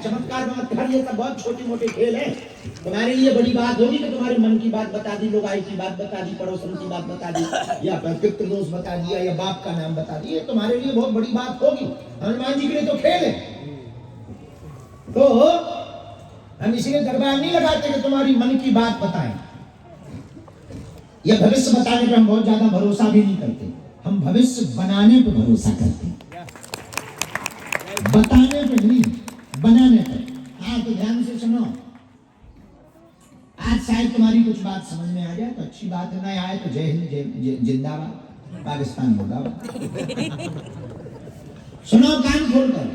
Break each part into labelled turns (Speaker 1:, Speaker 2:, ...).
Speaker 1: चमत्कार वमत्कार ये सब बहुत छोटे मोटे खेल है। तुम्हारे लिए बड़ी बात होगी कि तुम्हारे मन की बात बता दी, लोगाई की बात बता दी, पड़ोसन की बात बता दी, या पितृदोष बता दिया, या बाप का नाम बता दिया। तुम्हारे लिए बहुत बड़ी बात होगी। हनुमान जी के लिए तो खेल है। तो हम इसलिए दरबार नहीं लगाते कि तुम्हारी मन की बात बताएं, या भविष्य बताने पर हम बहुत ज्यादा भरोसा भी नहीं करते। हम भविष्य बनाने पर भरोसा करते हैं, बताने पर नहीं, बनाने पर। हाँ, तो ध्यान से सुनो। आज शायद तुम्हारी कुछ बात समझ में आ जाए तो अच्छी बात है, ना आए तो जय हिंद, जिंदाबाद, पाकिस्तान मुर्दाबाद। सुनो कान खोलकर,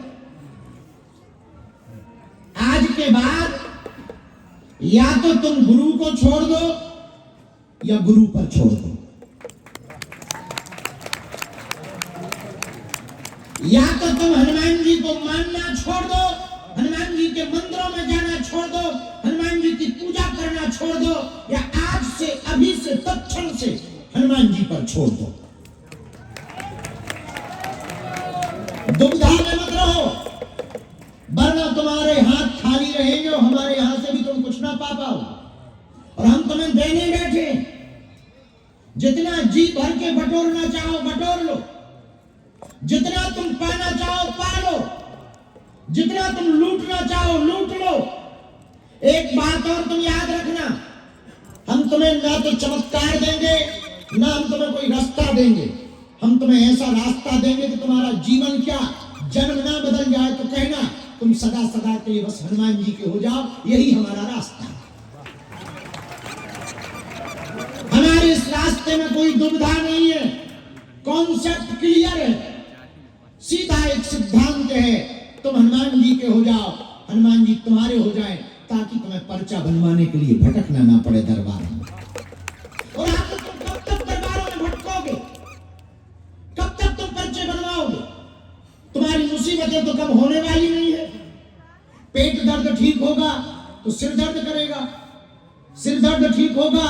Speaker 1: आज के बाद या तो तुम गुरु को छोड़ दो या गुरु पर छोड़ दो, या तो तुम हनुमान जी को मानना छोड़ दो, हनुमान जी के मंदिरों में जाना छोड़ दो, हनुमान जी की पूजा करना छोड़ दो, या आज से, अभी से, तत्क्षण से हनुमान जी पर छोड़ दो। दुविधा में मत रहो, वरना तुम्हारे हाथ खाली रहेंगे और हमारे यहां से भी तुम कुछ ना पा पाओ। और हम तुम्हें देने बैठे, जितना जी भर के बटोरना चाहो बटोर लो, जितना तुम पाना चाहो पा लो, जितना तुम लूटना चाहो लूट लो। एक बात और तुम याद रखना, हम तुम्हें ना तो चमत्कार देंगे, ना हम तुम्हें कोई रास्ता देंगे। हम तुम्हें ऐसा रास्ता देंगे कि तुम्हारा जीवन क्या जन्म ना बदल जाए तो कहना तुम सदा सदा के लिए बस हनुमान जी के हो जाओ, यही हमारा रास्ता है। हमारे इस रास्ते में कोई दुविधा नहीं है, कॉन्सेप्ट क्लियर है, सीधा एक सिद्धांत है, तुम हनुमान जी के हो जाओ, हनुमान जी तुम्हारे हो जाए, ताकि तुम्हें पर्चा बनवाने के लिए भटकना ना पड़े दरबार में। और आप तुम कब तक दरबारों में भटकोगे, कब तक तुम पर्चे बनवाओगे? तुम्हारी मुसीबतें तो कम होने वाली नहीं है। पेट दर्द ठीक होगा तो सिर दर्द करेगा, सिर दर्द ठीक होगा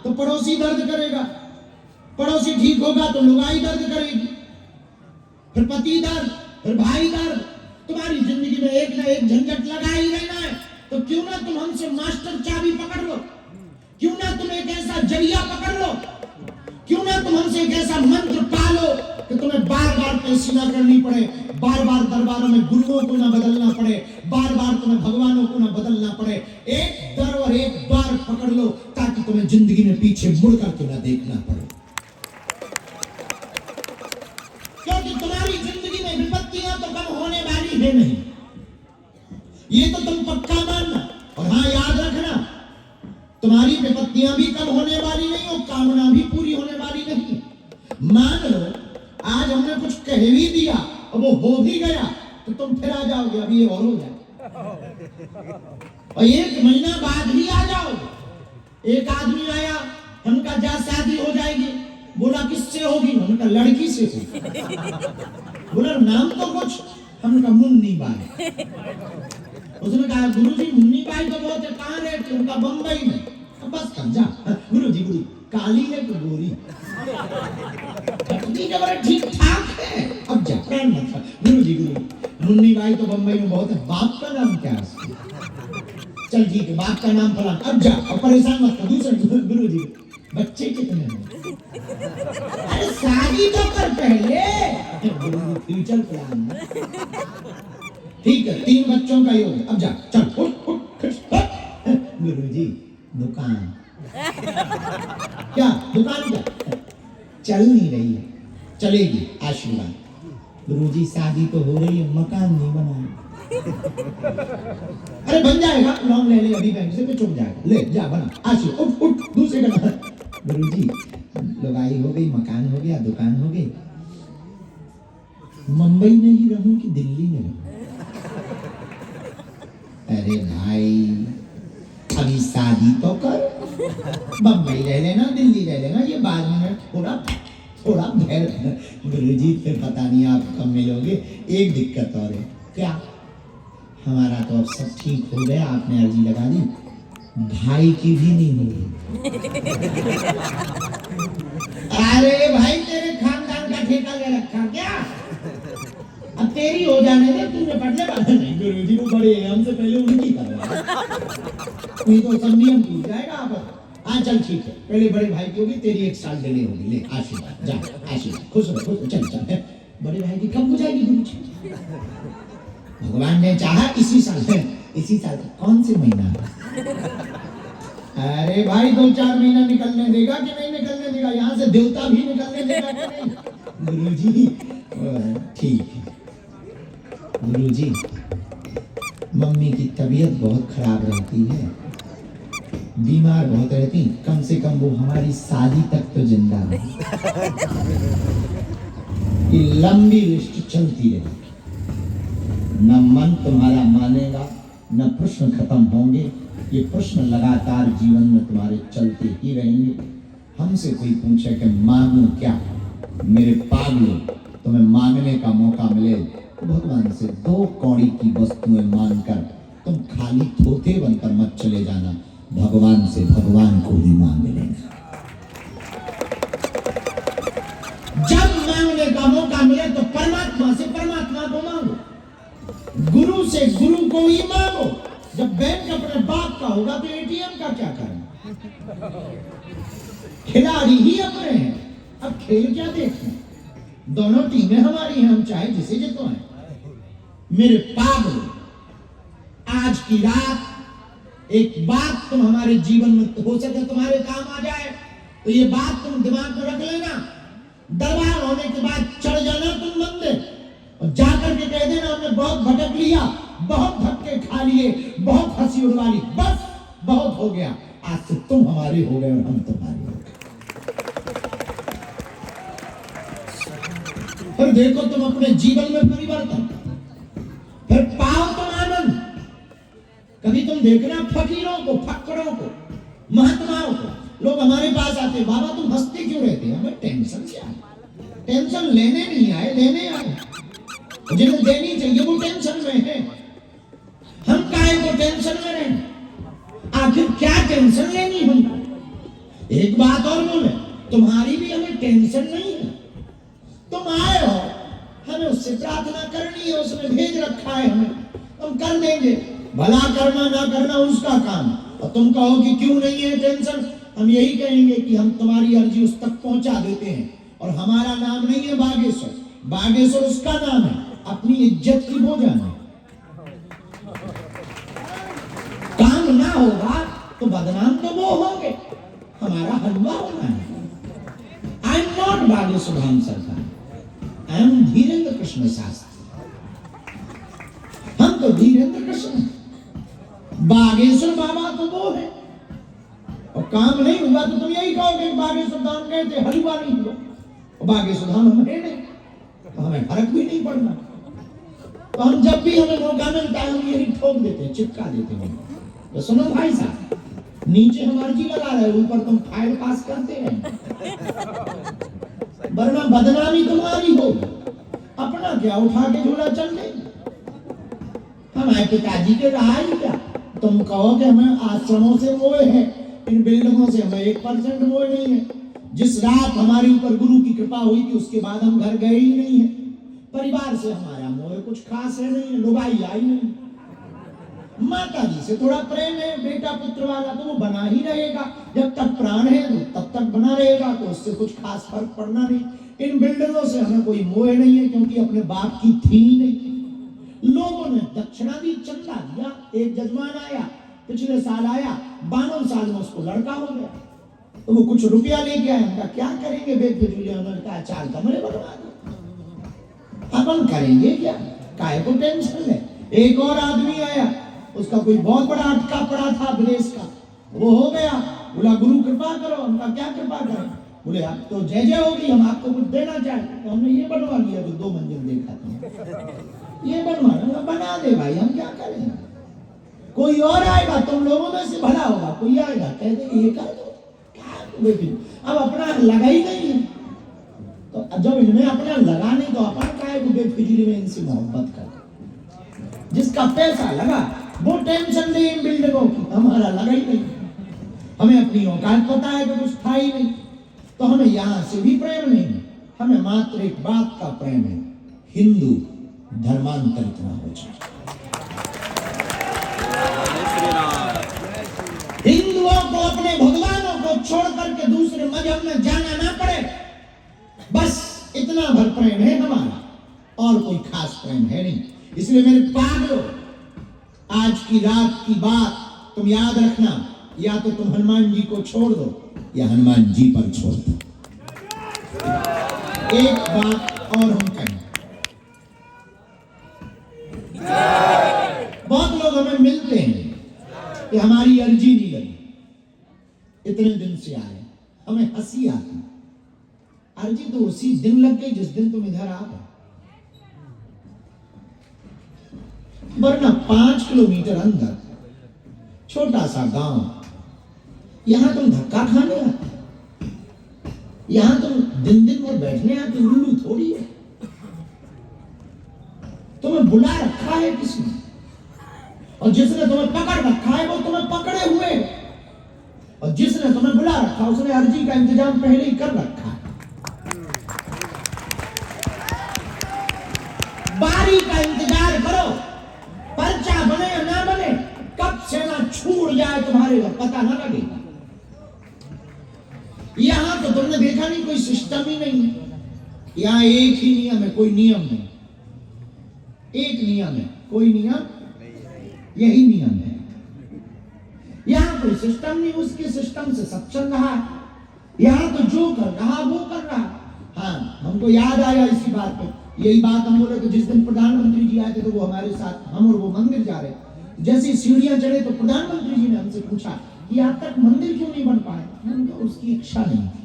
Speaker 1: तो पड़ोसी दर्द करेगा, पड़ोसी ठीक होगा तो लुगाई दर्द करेगी, फिर पति दर्द, फिर भाई दर्द। तुम्हारी जिंदगी में एक ना एक झंझट लगा ही रहना है। तो क्यों ना तुम हमसे मास्टर चाबी पकड़ लो, क्यों ना तुम एक ऐसा जरिया पकड़ लो, क्यों ना तुम हमसे एक ऐसा मंत्र पालो कि तुम्हें बार बार तहसील करनी पड़े, बार बार दरबारों में गुरुओं को ना बदलना पड़े, बार बार तुम्हें भगवानों को ना बदलना पड़े। एक दर और एक बार पकड़ लो ताकि तुम्हें जिंदगी में पीछे मुड़ करके ना देखना पड़े। क्योंकि तुम्हारी जिंदगी में विपत्तियां तो कम होने वाली है नहीं, ये तो तुम पक्का मानना। और हाँ, याद रखना, तुम्हारी विपत्तियां भी कम होने वाली नहीं और कामना भी पूरी होने वाली नहीं। मान लो आज हमने कुछ कह भी दिया और वो हो भी गया तो तुम फिर आ जाओगे, अभी ये और हो जाए, और एक महीना बाद भी आ जाओगे। एक आदमी आया, हमका जा शादी हो जाएगी, बोला किससे होगी? हमका लड़की से होगी। बोला नाम तो कुछ, हमका मुन्नी बाई। उसने कहा गुरुजी मुन्नी बाई तो बहुत है, कहाँ रहती? उनका बम्बई में। बस कर जा गुरुजी, गुरु काली है तो गोरी, ठीक ठाक है, अब जा प्राण मत। गुरुजी गुरु मुन्नी बाई तो बम्बई में बहुत है, बाप का नाम क्या है? चल ठीक है, बाप का नाम फलान, अब जा, अब परेशान मत कर। दूसरे गुरुजी बच्चे कितने हैं? अरे शादी तो कर पहले, फ्यूचर प्लान। ठीक है, 3 बच्चों का योग, अब जा, चल उठ उठ। गुरुजी दुकान क्या? दुकान क्या चल नहीं रही है? चलेगी, आशीर्वाद। गुरुजी शादी तो हो रही है, मकान नहीं बना। अरे बन जाएगा, लोन ले ले अभी बैंक से, तो चुप जाएगा, ले जा बना, आशीर्वाद। उठ उठ, दूसरे का। गुरुजी लुगाई हो गई, मकान हो गया, दुकान हो गई, मुंबई में ही रहूं कि दिल्ली में रहूं? अरे भाई अभी शादी तो कर, बम्बई रह लेना, दिल्ली रह लेना, ये बाद में थोड़ा थोड़ा भैर। गुरुजी फिर पता नहीं आप कब मिलोगे। एक दिक्कत और है। क्या? हमारा तो अब सब ठीक हो गया, आपने अर्जी लगा दी, भाई की भी नहीं हुई। अरे भाई तेरे खानदान का ठेका ले रखा क्या? अब तेरी हो जाने दे, तुमने पढ़ने वाला नहीं। गुरु जी वो बड़े हैं, हमसे पहले उनकी करवा, नहीं तो सब नियम टूट जाएगा। आप हाँ चल ठीक है, पहले बड़े भाई की होगी, तेरी 1 साल देने होगी, ले आशीर्वाद, जा आशीर्वाद, खुश रहो, खुश, चल चल। बड़े भाई की कब हो जाएगी गुरु जी? भगवान ने चाहा इसी साल है, इसी साल कौन से महीना? अरे भाई 2-4 महीना निकलने देगा कि नहीं निकलने देगा? यहाँ से देवता भी निकलने देगा कि नहीं? गुरु जी ठीक है। गुरु जी मम्मी की तबीयत बहुत खराब रहती है, बीमार बहुत रहती, कम से कम वो हमारी शादी तक तो जिंदा है। ये लंबी लिस्ट चलती रहेगी, न मन तुम्हारा मानेगा, न प्रश्न खत्म होंगे। ये प्रश्न लगातार जीवन में तुम्हारे चलते ही रहेंगे। हमसे कोई पूछे कि मांगू क्या, मेरे पागलों, तुम्हें मांगने का मौका मिले तो भगवान से 2 कौड़ी की वस्तुएं मांगकर तुम खाली थोथे बनकर मत चले जाना। भगवान से भगवान को ही मांग लेना। जब मांगने का मौका मिले तो परमात्मा से परमात्मा को मांगो, गुरु से गुरु को ही मांगो। जब बैंक अपने बाप का होगा तो एटीएम का क्या करना? खिलाड़ी ही अपने हैं, अब खेल क्या देखना? दोनों टीमें हमारी हैं, हम चाहे जिसे जितवाएं। मेरे पागल, आज की रात एक बात तुम हमारे जीवन में हो सके तुम्हारे काम आ जाए तो ये बात तुम दिमाग में रख लेना। दरबार होने के बाद चढ़ जाना तुम मंदिर और जाकर के कह देना हमने बहुत भटक लिया, बहुत धक्के खा लिए, बहुत हंसी उड़वा ली, बस बहुत हो गया, आज से तुम हमारे हो गए और हम तुम्हारे हो गए। फिर देखो तुम अपने जीवन में परिवर्तन, फिर पाओ तुम आनंद। कभी तुम देखना फकीरों को, फक्करों को, महात्माओं को, लोग हमारे पास आते, बाबा तुम हंसते क्यों रहते? हमें टेंशन क्या है? टेंशन लेने नहीं आए, लेने आए। जिन्हें देनी चाहिए वो टेंशन में है, हम काहे को टेंशन में रहें? आखिर क्या टेंशन लेनी हमको? एक बात और बोले, तुम्हारी भी हमें टेंशन नहीं है। तुम आए हो, हमें उससे प्रार्थना करनी है, उसने भेज रखा है हमें, तुम कर देंगे। भला करना ना करना उसका काम। और तुम कहो कि क्यों नहीं है टेंशन, हम यही कहेंगे कि हम तुम्हारी अर्जी उस तक पहुंचा देते हैं। और हमारा नाम नहीं है बागेश्वर, बागेश्वर उसका नाम है, अपनी इज्जत की बोझा है। काम ना होगा तो बदनाम तो वो होंगे, हमारा हलवा होना है। I am not Bageshwar Dham सरकार, आई एम धीरेन्द्र कृष्ण शास्त्री। हम तो धीरेन्द्र कृष्ण, बागेश्वर बाबा तो वो है। और काम नहीं हुआ तो तुम यही कहोगे बागेश्वर धाम गए थे, हलवा नहीं हुआ। और बागेश्वर धाम हम है नहीं, तो हमें फर्क भी नहीं पड़ना। तो हम जब भी हमें मौका मिलता है हम यही ठोक देते हैं, चिपका देते हैं। तो सुनो भाई साहब, नीचे हम अर्जी लगा रहे, ऊपर तुम फाइल पास करते हैं, वरना बदनामी तुम्हारी हो। अपना क्या उठा के झोला चल देंगे। हमारे पिताजी के रहा ही क्या? तुम कहो कि हमें आश्रमों से मोह है, इन बिल्डिंगों से हमें 1% मोह नहीं है। जिस रात हमारे ऊपर गुरु की कृपा हुई थी उसके बाद हम घर गए ही नहीं है। परिवार से हमारा मोह कुछ खास है नहीं, लुगाई आई नहीं। माता जी से थोड़ा प्रेम है, बेटा पुत्र वाला, तो वो बना ही रहेगा। जब तक प्राण है तब तक बना रहेगा, तो उससे कुछ खास फर्क पड़ना नहीं। इन बिल्डिंगों से हमें कोई मोह नहीं है, क्योंकि अपने बाप की थी नहीं। लोगों ने दक्षिणा दी, चंदा दिया। एक जजमान आया, पिछले साल आया, 52 साल में उसको लड़का हो गया, तो वो कुछ रुपया लेके आया। उनका क्या करेंगे बेफिजूल? उन्होंने कहा 4 कमरे बनवा दो। अपन करेंगे क्या, काहे को टेंशन है? एक और आदमी आया, उसका कोई बहुत बड़ा अटका पड़ा था विदेश का, वो हो गया। बोला गुरु कृपा करो। उनका क्या कृपा करें? बोले आप तो जय जय होगी, हम आपको कुछ देना चाहते। तो हमने ये बनवा लिया जो 2 मंजिल देखा था, ये बनवाना। बना दे भाई, हम क्या करें? कोई और आएगा, तुम लोगों में से भला होगा, कोई आएगा कह दे ये कर दो, क्या अब अपना लगा ही नहीं है। तो जब इनमें अपना लगा नहीं तो अपन काहे को बेफिजूली में इनसे मोहब्बत कर? जिसका पैसा लगा वो टेंशन नहीं इन बिल्डिंगों की, हमारा लगा ही नहीं। हमें अपनी औकात पता है कि कुछ था ही नहीं, तो हमें यहाँ से भी प्रेम नहीं, हमें मात्र एक बात का प्रेम है, हिंदू धर्मांतरित ना हो जाए, हिंदुओं को अपने भगवानों को छोड़ करके दूसरे मजहब में जाना ना पड़े, बस इतना भर प्रेम है हमारा, और कोई खास प्रेम है नहीं। इसलिए मेरे पागलों, आज की रात की बात तुम याद रखना, या तो तुम हनुमान जी को छोड़ दो या हनुमान जी पर छोड़ दो। एक बात और हम कहें, बहुत लोग हमें मिलते हैं कि हमारी अर्जी नहीं लगी, इतने दिन से आए, हमें हंसी आती, अर्जी तो उसी दिन लग गई जिस दिन तुम इधर आ गए, वरना 5 किलोमीटर अंदर छोटा सा गांव, यहां तुम धक्का खाने आते, यहां तुम दिन दिन भर बैठने आते, उल्लू थोड़ी है। तुम्हें बुला रखा है किसने, और जिसने तुम्हें पकड़ रखा है वो तुम्हें पकड़े हुए, और जिसने तुम्हें बुला रखा उसने अर्जी का इंतजाम पहले ही कर रखा है। बारी का इंतजार करो, पर्चा बने या ना बने, कब सेना छूट जाए तुम्हारे को पता ना लगेगा। यहां तो तुमने देखा नहीं, कोई सिस्टम ही नहीं है, यहां एक ही नियम है, कोई नियम नहीं, एक नियम है, कोई नियम, यही नियम है। यहां कोई सिस्टम नहीं, उसके सिस्टम से सब चल रहा है, यहां तो जो कर रहा वो कर रहा। हाँ, हमको याद आया इसी बात पे, यही बात हम बोले तो जिस दिन प्रधानमंत्री जी आए थे तो वो हमारे साथ, हम और वो मंदिर जा रहे, जैसी सीढ़ियां चढ़े तो प्रधानमंत्री जी ने हमसे पूछा कि आज तक मंदिर क्यों नहीं बन पाए, हमने कहा उसकी इच्छा नहीं थी।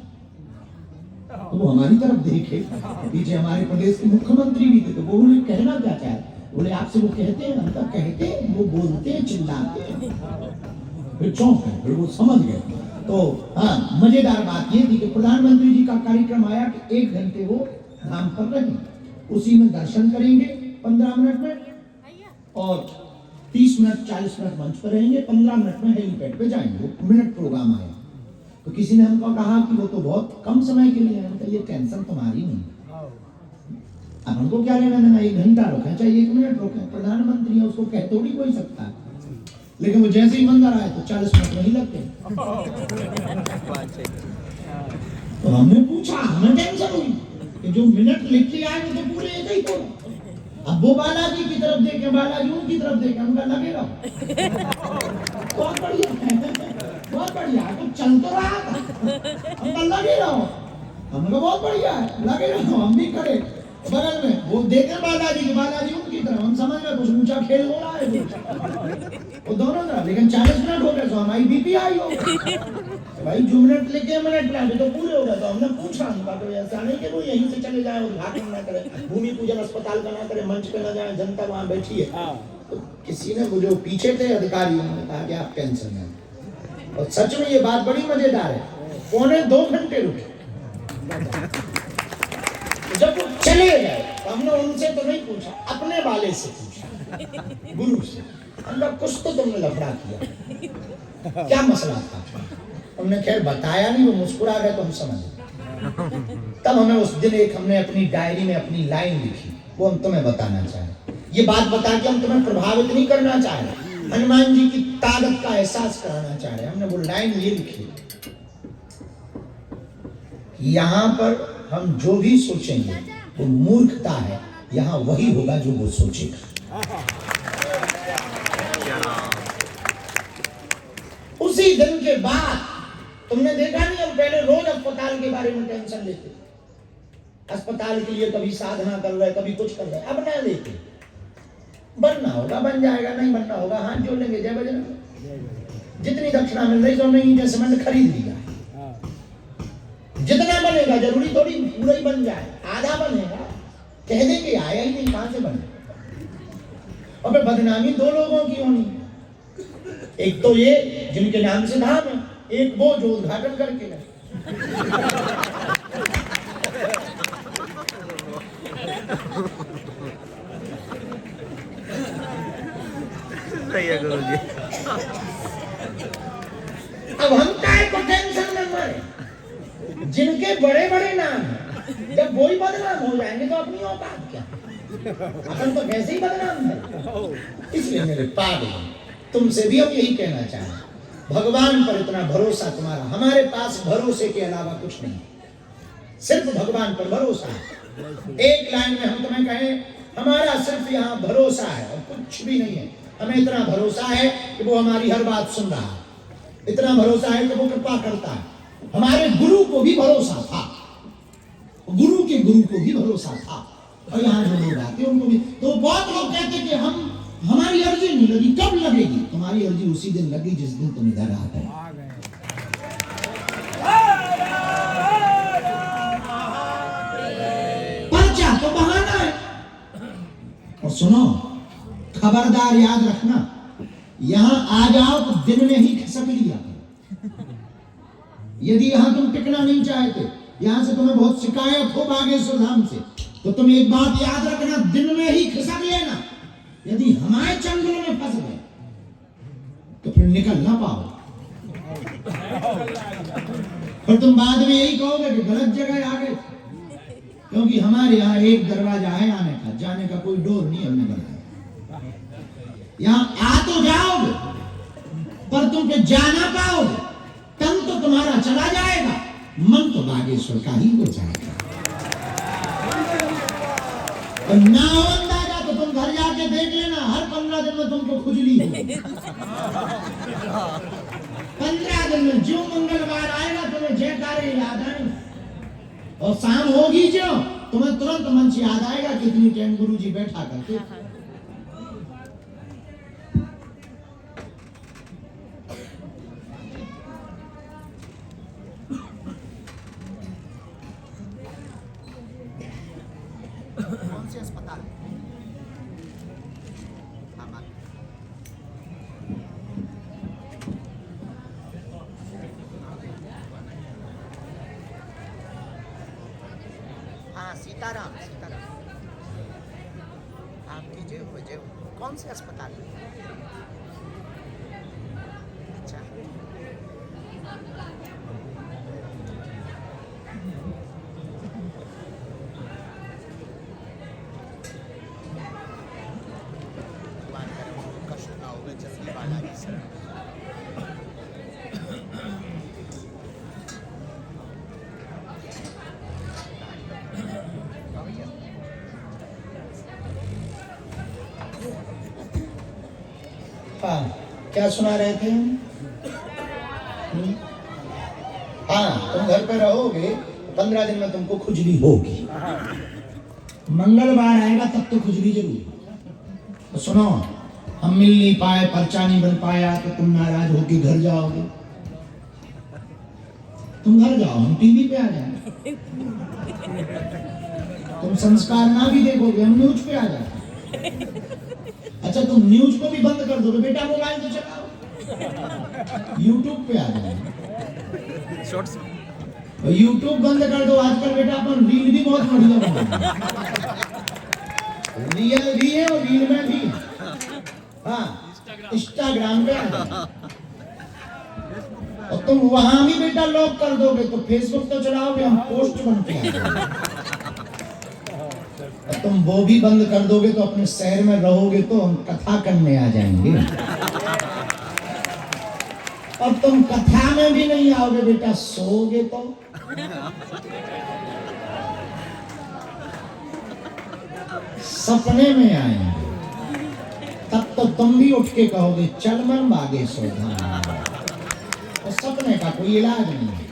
Speaker 1: तो वो हमारी तरफ देखे, पीछे हमारे प्रदेश के मुख्यमंत्री भी थे, तो वो बोले कहना क्या चाहे, बोले आपसे वो कहते हैं, हम तो कहते हैं, वो बोलते हैं, चिल्लाते हैं, फिर चौंक गए, फिर वो समझ गए। तो हाँ, मजेदार बात ये थी कि प्रधानमंत्री जी का कार्यक्रम आया कि 1 घंटे वो धाम पर रहे, उसी में दर्शन करेंगे 15 मिनट में, और 30 मिनट 40 मिनट मंच पर रहेंगे, 15 मिनट में हेलीपैड पे जाएंगे। वो मिनट प्रोग्राम आया, तो किसी ने हमको कहा कि वो तो बहुत कम समय के लिए है, तो ये टेंशन तुम्हारी नहीं, अब हमको क्या लेना देना, 1 घंटा रोके चाहे 1 मिनट रोके, प्रधानमंत्री है उसको कह थोड़ी कोई सकता है। लेकिन वो जैसे ही मंदिर आए तो 40 मिनट नहीं लगते। तो हमने पूछा, हमें टेंशन हुई कि जो मिनट लिख के आए तो पूरे एक ही तो, अब वो बालाजी की तरफ देखे, बालाजी उनकी तरफ देखे, उनका लगेगा बहुत बढ़िया, बहुत बढ़िया, तो चल तो रहा था, हमका लगे रहो, हमका बहुत बढ़िया है, लगे रहो, हम भी खड़े बगल में, वो देखे बालाजी की, बालाजी उनकी तरफ, हम समझ में कुछ ऊंचा खेल हो रहा है वो दोनों तरफ। लेकिन 40 मिनट हो गए तो हमारी बीपी आई हो, भाई जो मिनट लेके मिनट लाए तो पूरे हो गए। तो हमने पूछा, हमका तो ऐसा नहीं कि वो यहीं से चले जाए, उद्घाटन ना करे, भूमि पूजन अस्पताल का ना करे, मंच पे ना जाए, जनता वहां बैठी है। तो किसी ने, वो जो पीछे थे अधिकारी, उन्होंने कहा कि आप टेंशन में, और सच में ये बात बड़ी मजेदार है, 2.25 घंटे रुके, जब वो चले गए तो हमने उनसे तो नहीं पूछा, अपने वाले से पूछा, गुरु से, हमने कुछ तो तुमने लफड़ा किया, क्या मसला था, हमने खैर बताया नहीं, वो मुस्कुरा गए तो हम समझ गए। तब हमें उस दिन हमने अपनी डायरी में अपनी लाइन लिखी, वो हम तुम्हें बताना चाहे, ये बात बता के हम तुम्हें प्रभावित नहीं करना चाह रहे, हनुमान जी की ताकत का एहसास कराना चाह रहे। हमने वो लाइन ये लिखी, यहां पर हम जो भी सोचेंगे वो मूर्खता है, यहां वही होगा जो वो सोचेगा। उसी दिन के बाद तुमने देखा नहीं, हम पहले रोज अस्पताल के बारे में टेंशन लेते, अस्पताल के लिए कभी साधना कर रहे, कभी कुछ कर रहे, अब ना लेते, बनना होगा बन जाएगा, नहीं बनना होगा हाथ जोड़ लेंगे, जय बजरंग। जितनी दक्षिणा मिल रही तो हमने ईंटें सीमेंट खरीद लिया, जितना बनेगा जरूरी थोड़ी पूरा ही बन जाए, आधा बनेगा, कह देंगे आया ही नहीं, कहां से बने, और फिर बदनामी 2 लोगों की होनी, एक तो ये जिनके नाम से धाम है, एक वो जो उद्घाटन करके गए।
Speaker 2: सही है गुरुजी।
Speaker 1: अब हम काय को टेंशन में मरे, जिनके बड़े बड़े नाम हैं, जब वही बदनाम हो जाएंगे तो अपनी औकात क्या। अपन तो कैसे ही बदनाम है। इसलिए मेरे पागल, तुमसे भी हम यही कहना चाहें, भगवान पर इतना भरोसा तुम्हारा, हमारे पास भरोसे के अलावा कुछ नहीं, सिर्फ भगवान पर भरोसा है। एक लाइन में हम तुम्हें कहें, हमारा सिर्फ यहाँ भरोसा है और कुछ भी नहीं है। हमें इतना भरोसा है कि वो हमारी हर बात सुन रहा है, इतना भरोसा है कि वो कृपा करता है। हमारे गुरु को भी भरोसा था, गुरु के गुरु को भी भरोसा था, और यहाँ जो लोग आते उनको भी। तो बहुत लोग कहते कि हमारी अर्जी नहीं लगी। कब लगेगी? तुम्हारी अर्जी उसी दिन लगी जिस दिन तुम इधर आ गए। पर्चा तो बहाना है। और सुनो, खबरदार याद रखना, यहां आ जाओ तो दिन में ही खिसक लिया। यदि यहां तुम टिकना नहीं चाहते, यहां से तुम्हें बहुत शिकायत हो बागेश्वर धाम से, तो तुम एक बात याद रखना, दिन में ही खिसक लेना। यदि हमारे चंगुल में फंस गए तो फिर निकल ना पाओ, और तुम बाद में यही कहोगे कि गलत जगह आ गए। क्योंकि हमारे यहाँ एक दरवाजा है आने का, जाने का कोई डोर नहीं हमने बनाया। यहाँ आ तो जाओगे, पर तुम पे जा ना पाओगे। तन तो तुम्हारा चला जाएगा, मन तो बागेश्वर का ही हो जाएगा। तो ना हो अंदाजा तो तुम घर जाके देख लेना, हर 15 दिन में तुमको खुजली हो। 15 दिन में जो मंगलवार आएगा तुम्हें जयकारे याद आएंगे, और शाम होगी जो तुम्हें तुरंत मन से याद आएगा कितनी टाइम गुरु जी बैठा करते। कौन से अस्पताल? हाँ, सीताराम, सीताराम। आपकी जय हो, जय हो। कौन से अस्पताल? अच्छा, कष्ट ना होगा, जल्दी वाला ही सर। हाँ, क्या सुना रहे थे? हाँ, तुम घर पे रहोगे 15 दिन में तुमको खुजली होगी। मंगलवार आएगा तब तो खुजली जरूर। तो सुनो, हम मिल नहीं पाए, पर्चा नहीं बन पाया, तो तुम नाराज होके घर जाओगे। तुम घर जाओ, हम टीवी पे आ जाएंगे। तुम संस्कार ना भी देखोगे, हम न्यूज पे आ जाएंगे। अच्छा, तुम न्यूज को भी बंद कर दोगे, बेटा मोबाइल तो चलाओ, यूट्यूब पे आ जाएंगे।
Speaker 2: शॉर्ट्स
Speaker 1: यूट्यूब बंद कर दो, आजकल बेटा अपन रील भी बहुत बढ़िया बना, रियल भी है और रील में भी। हाँ, इंस्टाग्राम पे आ जाएंगे। और तुम वहां भी बेटा लॉक कर दोगे तो फेसबुक तो चलाओगे, हम पोस्ट बनते हैं। और तुम वो भी बंद कर दोगे तो अपने शहर में रहोगे तो हम कथा करने आ जाएंगे। और तुम कथा में भी नहीं आओगे बेटा, सोओगे तो। सपने में आएंगे, तब तो तुम भी उठ के कहोगे चल मन बागेश्वर धाम। और सपने का कोई इलाज नहीं है,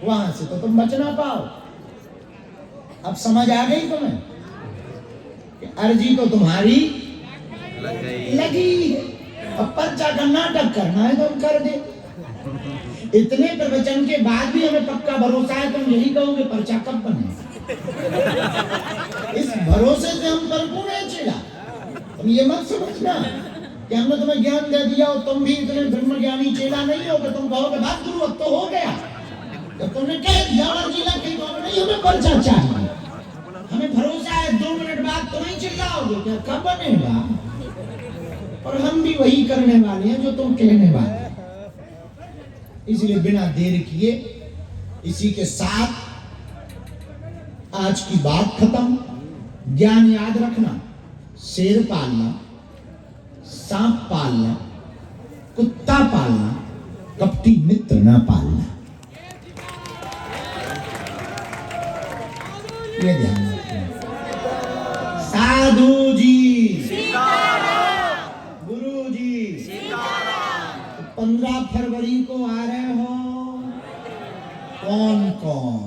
Speaker 1: वहां से तो तुम बच ना पाओ। अब समझ आ गई तुम्हें कि अर्जी तो तुम्हारी लगी है, अब पर्चा का नाटक करना है तो हम कर दे। इतने प्रवचन के बाद भी हमें पक्का भरोसा है, तुम यही कहोगे पर्चा कब बने। इस भरोसे से हम परिपूर्ण है चेला। तुम ये मत समझना कि हमने तुम्हें ज्ञान दे दिया और तुम भी इतने ब्रह्म ज्ञानी चेला नहीं हो कि तुम कहोगे बात गुरु अब तो हो गया। जब तुमने कह दिया अर्जी लगी तो नहीं, हमें पर्चा चाहिए, हमें भरोसा है 2 मिनट बाद तो नहीं चिल्लाओगे क्या कब बनेगा। और हम भी वही करने वाले हैं जो तुम कहने वाले। इसलिए बिना देर किए इसी के साथ आज की बात खत्म। ज्ञान याद रखना, शेर पालना, सांप पालना, कुत्ता पालना, कपटी मित्र न पालना। ये ध्यान रखना। साधु जी, गुरु जी, 15 फरवरी को आ रहे हो, कौन कौन?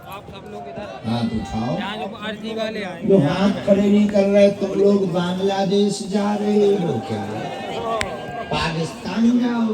Speaker 3: आप सब लोग इधर
Speaker 1: हाथ उठाओ।
Speaker 3: जो आरती वाले आए
Speaker 1: जो हाथ खड़े नहीं कर रहे, तुम लोग बांग्लादेश जा रहे हो क्या? पाकिस्तान जाओगे?